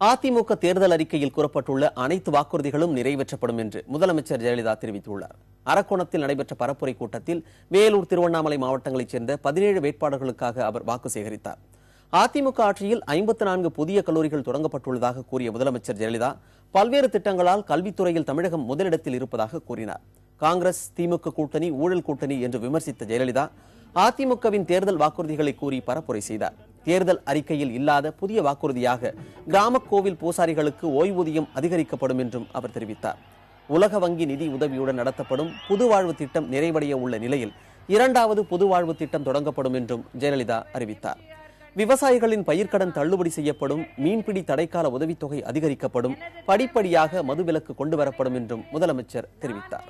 அதிமுக தேர்தல் அறிக்கையில் கூறப்பட்டுள்ள அனைத்து வாக்குறுதிகளும் நிறைவேற்றப்படும் என்று முதலமைச்சர் ஜெயலலிதா தெரிவித்துள்ளார். அரக்கோணத்தில் நடைபெற்ற பரப்புரை கூட்டத்தில் வேலூர், திருவண்ணாமலை மாவட்டங்களைச் சேர்ந்த 17 வேட்பாளர்களுக்காக அவர் வாக்கு சேகரித்தார். அதிமுக ஆட்சியில் 54 புதிய கல்லூரிகள் தொடங்கப்பட்டுள்ளதாக கூறிய முதலமைச்சர் ஜெயலலிதா பல்வேறு திட்டங்களால் கல்வித்துறையில் தமிழகம் முதலிடத்தில் இருப்பதாக கூறினார். காங்கிரஸ் திமுக கூட்டணி ஊழல் கூட்டணி என்று விமர்சித்த ஜெயலலிதா அதிமுகவின் தேர்தல் வாக்குறுதிகளை கூறி பரப்புரை செய்தார். தேர்தல் அறிக்கையில் இல்லாத புதிய வாக்குறுதியாக கிராம கோவில் பூசாரிகளுக்கு ஓய்வூதியம் அதிகரிக்கப்படும் என்றும் அவர் தெரிவித்தார். உலக வங்கி நிதி உதவியுடன் நடத்தப்படும் புதுவாழ்வு திட்டம் நிறைவடைய உள்ள நிலையில் 2வது புதுவாழ்வு திட்டம் தொடங்கப்படும் என்றும் ஜெயலலிதா அறிவித்தார். விவசாயிகளின் பயிர்க்கடன் தள்ளுபடி செய்யப்படும், மீன்பிடி தடைக்கால உதவித்தொகை அதிகரிக்கப்படும், படிப்படியாக மதுவிலக்கு கொண்டுவரப்படும் என்றும் முதலமைச்சர் தெரிவித்தார்.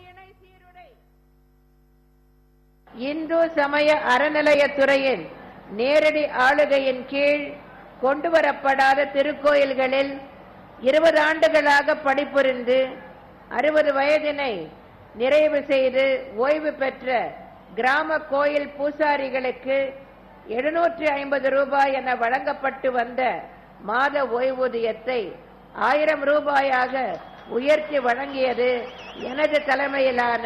இந்து சமய அறநிலையத்துறையின் நேரடி ஆளுகையின் கீழ் கொண்டுவரப்படாத திருக்கோயில்களில் 20 ஆண்டுகளாக பணிபுரிந்து 60 வயதினை நிறைவு செய்து ஓய்வு பெற்ற கிராம கோயில் பூசாரிகளுக்கு 750 ரூபாய் என வழங்கப்பட்டு வந்த மாத ஓய்வூதியத்தை 1000 ரூபாயாக உயர்த்தி வழங்கியது எனது தலைமையிலான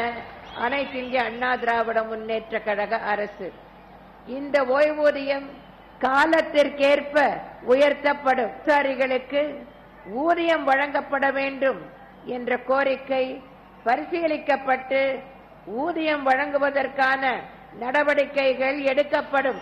அனைத்து இந்திய அண்ணா திராவிட முன்னேற்ற கழக அரசு. இந்த ஓய்வூதியம் காலத்திற்கேற்ப உயர்த்தப்படும். பூசாரிகளுக்கு ஊதியம் வழங்கப்பட வேண்டும் என்ற கோரிக்கை பரிசீலிக்கப்பட்டு ஊதியம் வழங்குவதற்கான நடவடிக்கைகள் எடுக்கப்படும்.